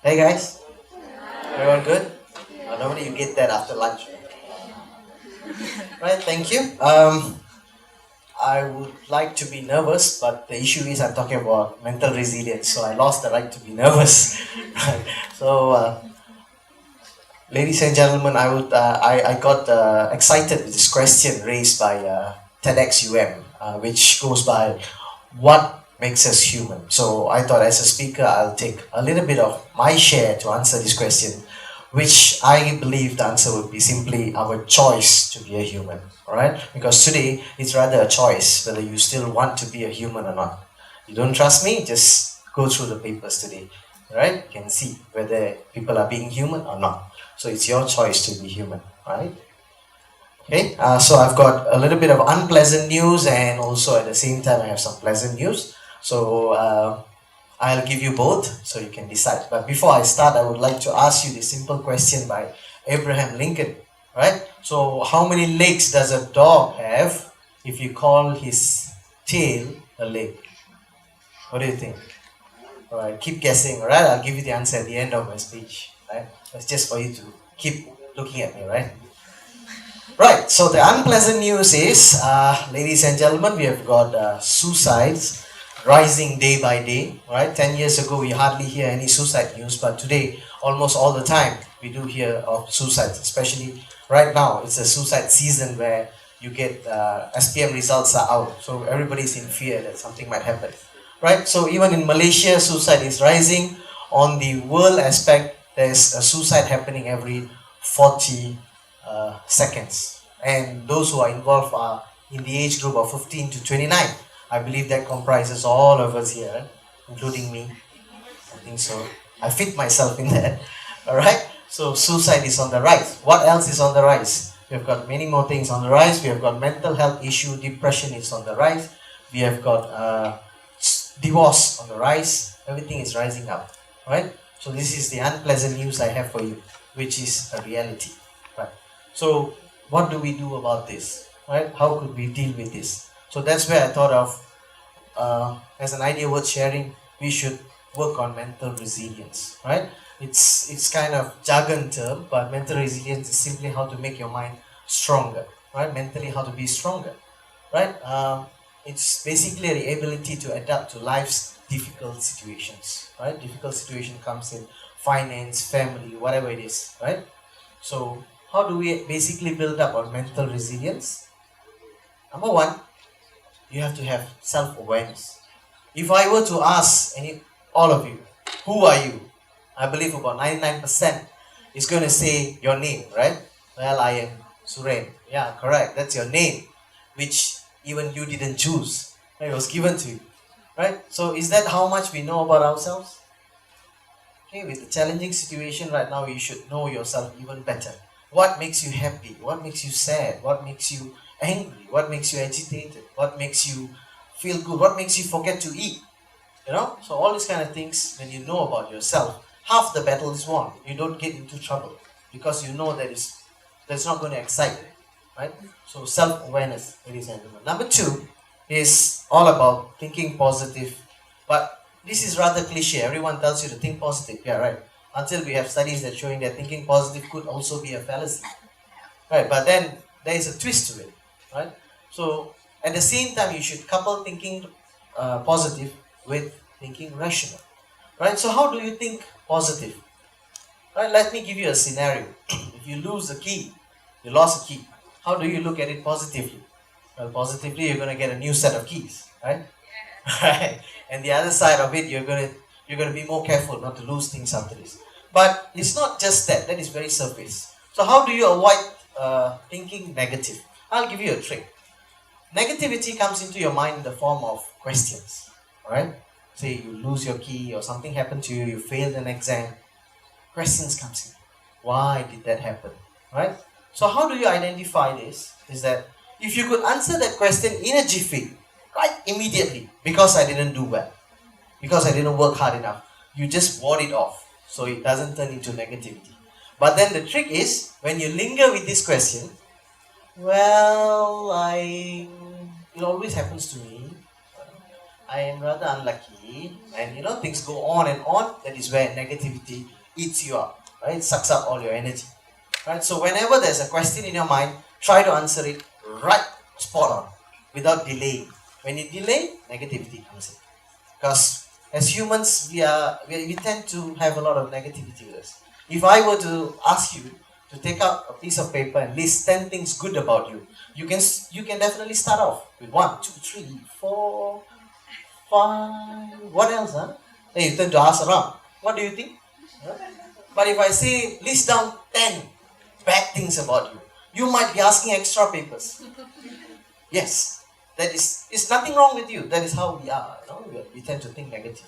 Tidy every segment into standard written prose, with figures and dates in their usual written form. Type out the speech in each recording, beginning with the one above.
Hey guys, everyone good? Normally you get that after lunch. Right, thank you. I would like to be nervous, but the issue is I'm talking about mental resilience, so I lost the right to be nervous. Right. So, ladies and gentlemen, I got excited with this question raised by TEDxUM, which goes by what makes us human. So I thought as a speaker, I'll take a little bit of my share to answer this question, which I believe the answer would be simply our choice to be a human. All right, because today it's rather a choice whether you still want to be a human or not. You don't trust me? Just go through the papers today. Right? You can see whether people are being human or not. So it's your choice to be human, right? Okay, so I've got a little bit of unpleasant news and also at the same time I have some pleasant news. So I'll give you both so you can decide. But before I start, I would like to ask you this simple question by Abraham Lincoln, right? So how many legs does a dog have if you call his tail a leg? What do you think? All right, keep guessing, all right? I'll give you the answer at the end of my speech, right? That's just for you to keep looking at me, right? Right, so the unpleasant news is, ladies and gentlemen, we have got suicides rising day by day, right? 10 years ago, we hardly hear any suicide news, but today, almost all the time, we do hear of suicides, especially right now. It's a suicide season where you get SPM results are out, so everybody's in fear that something might happen, right? So even in Malaysia, suicide is rising. On the world aspect, there's a suicide happening every 40 seconds, and those who are involved are in the age group of 15 to 29. I believe that comprises all of us here, including me. I think so. I fit myself in that. All right. So suicide is on the rise. What else is on the rise? We've got many more things on the rise. We have got mental health issue, depression is on the rise. We have got divorce on the rise. Everything is rising up. Right. So this is the unpleasant news I have for you, which is a reality. Right. So what do we do about this? Right? How could we deal with this? So that's where I thought of as an idea worth sharing. We should work on mental resilience. Right? It's kind of jargon term, but mental resilience is simply how to make your mind stronger. Right? Mentally, how to be stronger. Right? It's basically the ability to adapt to life's difficult situations. Right? Difficult situation comes in finance, family, whatever it is. Right? So how do we basically build up our mental resilience? Number one, you have to have self-awareness. If I were to ask all of you, who are you? I believe about 99% is going to say your name, right? Well, I am Suren. Yeah, correct. That's your name, which even you didn't choose. It was given to you, right? So is that how much we know about ourselves? Okay, with the challenging situation right now, you should know yourself even better. What makes you happy? What makes you sad? What makes you angry? What makes you agitated? What makes you feel good? What makes you forget to eat? So all these kind of things, when you know about yourself, half the battle is won. You don't get into trouble because you know that's not going to excite you, right? So self-awareness, ladies and gentlemen. Number two is all about thinking positive, but this is rather cliche. Everyone tells you to think positive, yeah, right? Until we have studies that showing that thinking positive could also be a fallacy, right? But then there is a twist to it, right? So at the same time, you should couple thinking positive with thinking rational, right? So how do you think positive? Right? Let me give you a scenario. If you lose a key, you lost a key. How do you look at it positively? Well, positively, you're going to get a new set of keys, right? Right. And the other side of it, you're going to be more careful not to lose things after this. But it's not just that. That is very surface. So how do you avoid thinking negative? I'll give you a trick. Negativity comes into your mind in the form of questions. Alright? Say you lose your key or something happened to you, you failed an exam. Questions comes in. Why did that happen? Right? So how do you identify this? Is that if you could answer that question in a jiffy, right immediately, because I didn't do well, because I didn't work hard enough, you just ward it off so it doesn't turn into negativity. But then the trick is, when you linger with this question, well, it always happens to me. I am rather unlucky, and things go on and on. That is where negativity eats you up, right? It sucks up all your energy, right? So whenever there's a question in your mind, try to answer it right, spot on, without delaying. When you delay, negativity comes in. Because as humans, we tend to have a lot of negativity with us. If I were to ask you to take out a piece of paper and list 10 things good about you, you can definitely start off with 1, 2, 3, 4, 5. What else, huh? Then you turn to ask around. What do you think? Huh? But if I say list down 10 bad things about you, you might be asking extra papers. Yes, that is nothing wrong with you. That is how we are. You know? We tend to think negative.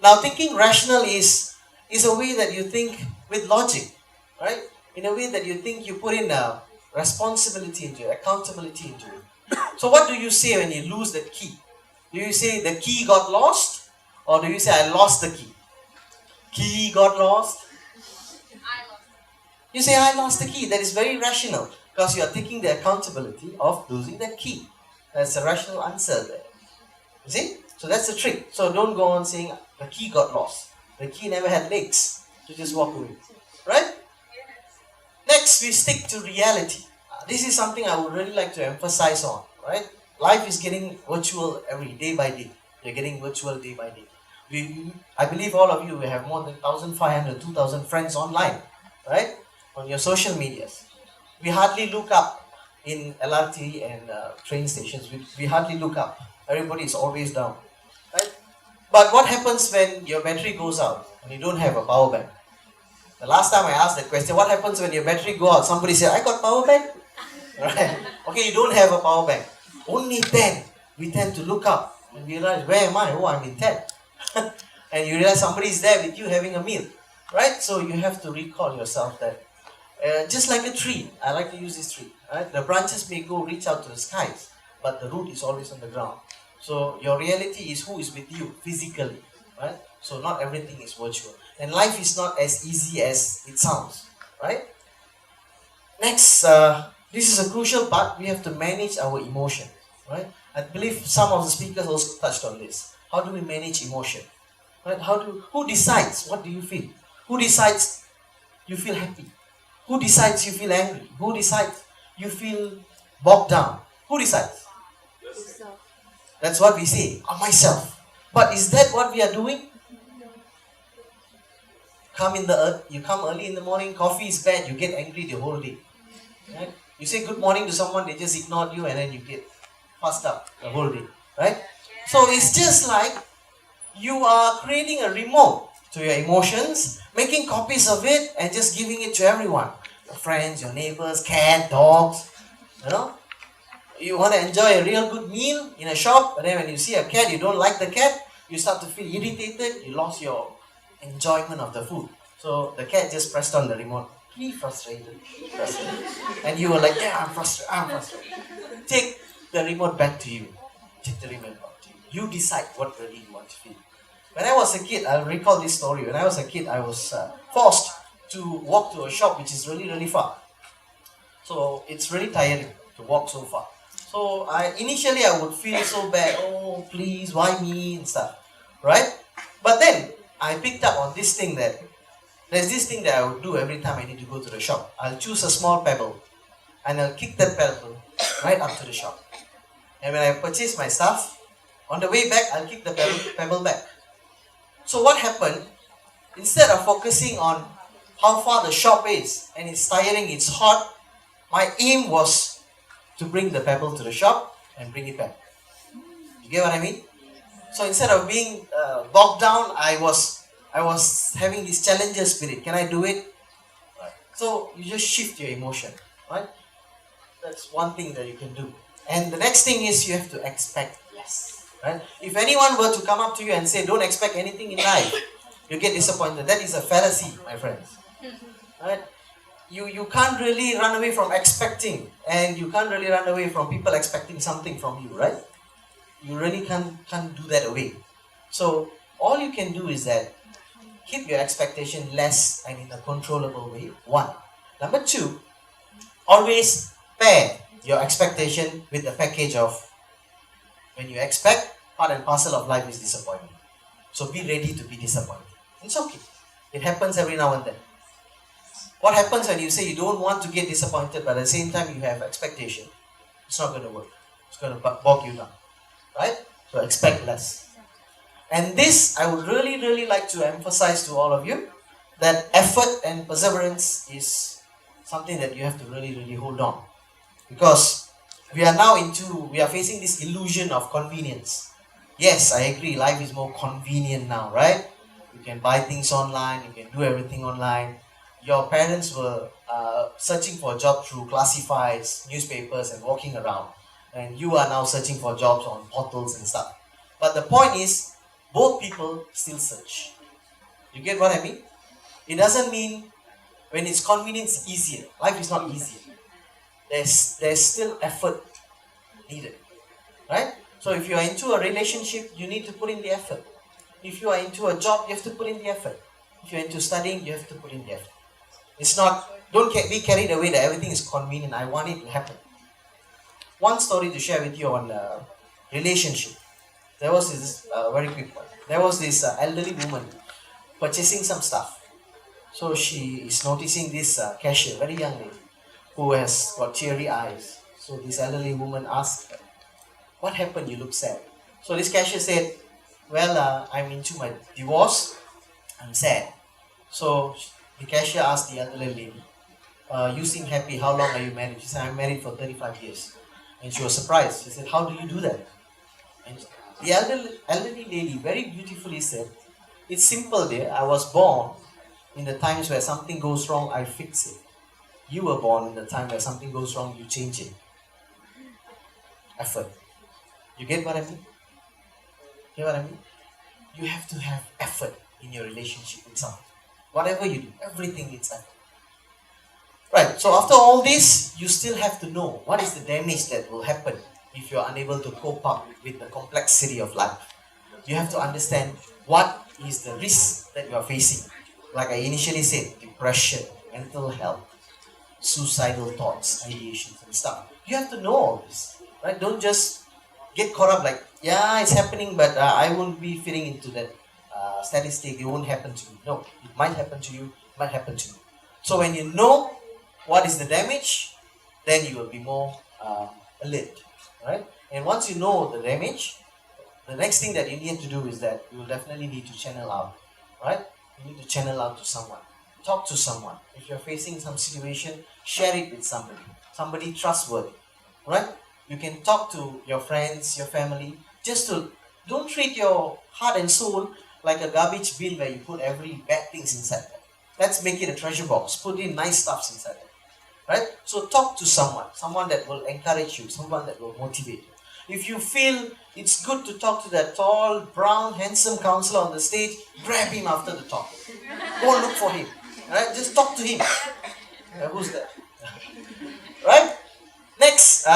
Now, thinking rational is a way that you think with logic, right? In a way that you think you put in a responsibility into it, accountability into it. So, what do you say when you lose the key? Do you say the key got lost, or do you say I lost the key? Key got lost. You say I lost the key. That is very rational because you are taking the accountability of losing that key. That's a rational answer there. You see? So that's the trick. So don't go on saying the key got lost. The key never had legs to just walk away. Right? Next, we stick to reality. This is something I would really like to emphasize on. Right? Life is getting virtual every day by day. You're getting virtual day by day. I believe all of you will have more than 1,500, 2,000 friends online. Right? On your social medias. We hardly look up in LRT and train stations. We hardly look up. Everybody is always down. Right? But what happens when your battery goes out and you don't have a power bank? The last time I asked that question, what happens when your battery goes out? Somebody said, I got power bank. Right? Okay, you don't have a power bank. Only then we tend to look up and realize, where am I? Oh, I'm in 10. And you realize somebody is there with you having a meal. Right? So you have to recall yourself that just like a tree, I like to use this tree. Right? The branches may reach out to the skies, but the root is always on the ground. So your reality is who is with you physically. Right? So not everything is virtual. And life is not as easy as it sounds. Right? Next, this is a crucial part. We have to manage our emotion. Right? I believe some of the speakers also touched on this. How do we manage emotion? Right? Who decides what do you feel? Who decides you feel happy? Who decides you feel angry? Who decides you feel bogged down? Who decides? Yourself. That's what we say, myself. But is that what we are doing? You come early in the morning, coffee is bad, you get angry the whole day. Right? You say good morning to someone, they just ignored you and then you get fussed up the whole day. Right? So it's just like you are creating a remote to your emotions, making copies of it and just giving it to everyone. Your friends, your neighbors, cat, dogs. You know? You want to enjoy a real good meal in a shop, but then when you see a cat, you don't like the cat, you start to feel irritated, you lost your enjoyment of the food. So the cat just pressed on the remote. Be frustrated. And you were like, yeah, I'm frustrated. Take the remote back to you. Take the remote back to you. You decide what really you want to feel. When I was a kid, I'll recall this story. When I was a kid, I was forced to walk to a shop which is really, really far. So it's really tiring to walk so far. So initially I would feel so bad. Oh, please, why me and stuff. Right? But then I picked up on this thing that there's this thing that I would do every time I need to go to the shop. I'll choose a small pebble and I'll kick that pebble right up to the shop. And when I purchase my stuff, on the way back, I'll kick the pebble back. So what happened, instead of focusing on how far the shop is, and it's tiring, it's hot, my aim was to bring the pebble to the shop and bring it back. You get what I mean? So instead of being bogged down, I was having this challenger spirit. Can I do it? Right. So you just shift your emotion. Right? That's one thing that you can do. And the next thing is you have to expect less. Right? If anyone were to come up to you and say, don't expect anything in life, you get disappointed. That is a fallacy, my friends. Right? You can't really run away from expecting, and you can't really run away from people expecting something from you, right? You really can't do that away. So all you can do is that keep your expectation less and in a controllable way. 1. Number 2, always pair your expectation with the package of when you expect, part and parcel of life is disappointment. So be ready to be disappointed. It's okay. It happens every now and then. What happens when you say you don't want to get disappointed, but at the same time you have expectation? It's not going to work. It's going to bog you down, right? So expect less. And this, I would really, really like to emphasize to all of you, that effort and perseverance is something that you have to really, really hold on. Because we are facing this illusion of convenience. Yes, I agree, life is more convenient now, right? You can buy things online, you can do everything online. Your parents were searching for a job through classifieds, newspapers, and walking around. And you are now searching for jobs on portals and stuff. But the point is, both people still search. You get what I mean? It doesn't mean when it's convenient, it's easier. Life is not easier. There's still effort needed, right? So if you are into a relationship, you need to put in the effort. If you are into a job, you have to put in the effort. If you're into studying, you have to put in the effort. It's not, don't be carried away that everything is convenient. I want it to happen. One story to share with you on relationship. There was this very quick one. There was this elderly woman purchasing some stuff. So she is noticing this cashier, very young lady, who has got teary eyes. So this elderly woman asked her, "What happened? You look sad." So this cashier said, "Well, I'm into my divorce. I'm sad." So the cashier asked the elderly lady, "You seem happy. How long are you married?" She said, "I'm married for 35 years. And she was surprised. She said, "How do you do that?" And the elderly lady very beautifully said, "It's simple, dear. I was born in the times where something goes wrong, I fix it. You were born in the time where something goes wrong, you change it." Effort. You get what I mean? Get what I mean? You have to have effort in your relationship with someone. Whatever you do, everything needs effort. Right, so after all this, you still have to know what is the damage that will happen if you're unable to cope up with the complexity of life. You have to understand what is the risk that you are facing. Like I initially said, depression, mental health, suicidal thoughts, ideations and stuff. You have to know all this, right? Don't just get caught up like, yeah, it's happening, but I won't be fitting into that statistic. It won't happen to me. No, it might happen to you, it might happen to me. So when you know what is the damage, then you will be more alert, right? And once you know the damage, the next thing that you need to do is that you will definitely need to channel out, right? You need to channel out to someone. Talk to someone. If you're facing some situation, share it with somebody trustworthy, right? You can talk to your friends, your family, don't treat your heart and soul like a garbage bin where you put every bad things inside. Let's make it a treasure box. Put in nice stuffs inside it, right? So talk to someone that will encourage you, someone that will motivate you. If you feel it's good to talk to that tall, brown, handsome counselor on the stage, grab him after the talk. Go look for him, right? Just talk to him. Who's that? Right? Next,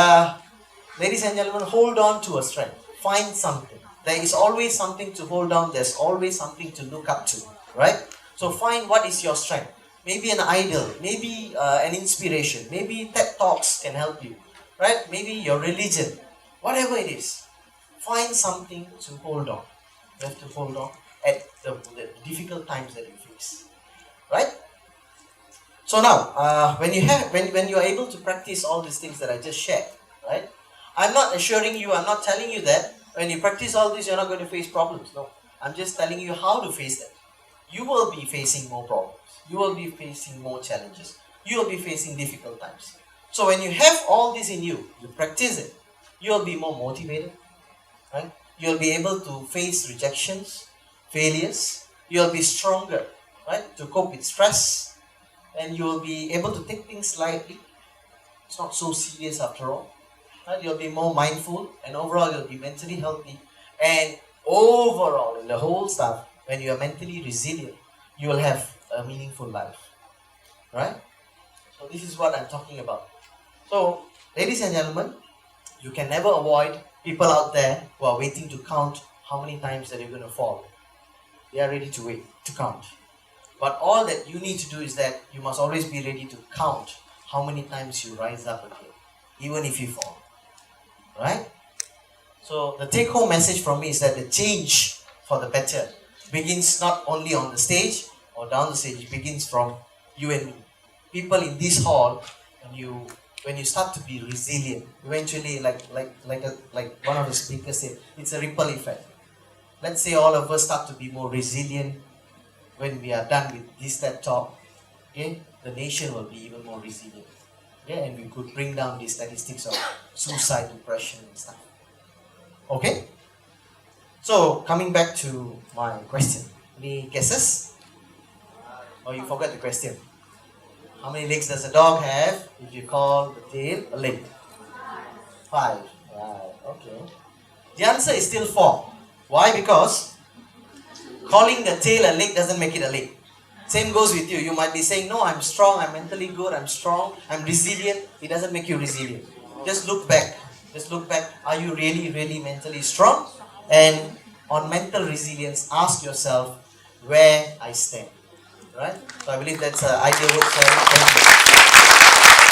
ladies and gentlemen, hold on to a strength. Find something. There is always something to hold on. There's always something to look up to, right? So find what is your strength. Maybe an idol, maybe an inspiration, maybe TED Talks can help you, right? Maybe your religion, whatever it is. Find something to hold on. You have to hold on at the difficult times that you face, right? So now, when you are able to practice all these things that I just shared, right? I'm not assuring you, I'm not telling you that when you practice all this, you're not going to face problems. No, I'm just telling you how to face them. You will be facing more problems. You will be facing more challenges. You will be facing difficult times. So when you have all this in you, you practice it, you'll be more motivated, right? You'll be able to face rejections, failures. You'll be stronger, right? To cope with stress. And you'll be able to take things lightly. It's not so serious after all. Right? You'll be more mindful, and overall you'll be mentally healthy. And overall, in the whole stuff, when you are mentally resilient, you will have a meaningful life, right? So this is what I'm talking about. So, ladies and gentlemen, you can never avoid people out there who are waiting to count how many times that you're going to fall. They are ready to wait, to count. But all that you need to do is that you must always be ready to count how many times you rise up again, even if you fall. Right? So the take-home message from me is that the change for the better begins not only on the stage or down the stage, it begins from you and me. People in this hall, when you start to be resilient, eventually, like one of the speakers said, it's a ripple effect. Let's say all of us start to be more resilient when we are done with this TED talk. Okay, the nation will be even more resilient. Yeah, and we could bring down the statistics of suicide, depression, and stuff. Okay. So coming back to my question, any guesses? Or you forgot the question? How many legs does a dog have if you call the tail a leg? 5. Right, okay. The answer is still 4. Why? Because calling the tail a leg doesn't make it a leg. Same goes with you. You might be saying, no, I'm strong, I'm mentally good, I'm strong, I'm resilient. It doesn't make you resilient. Just look back. Just look back. Are you really, really mentally strong? And on mental resilience, ask yourself where I stand. Right? So I believe that's an ideal word for it. Thank you.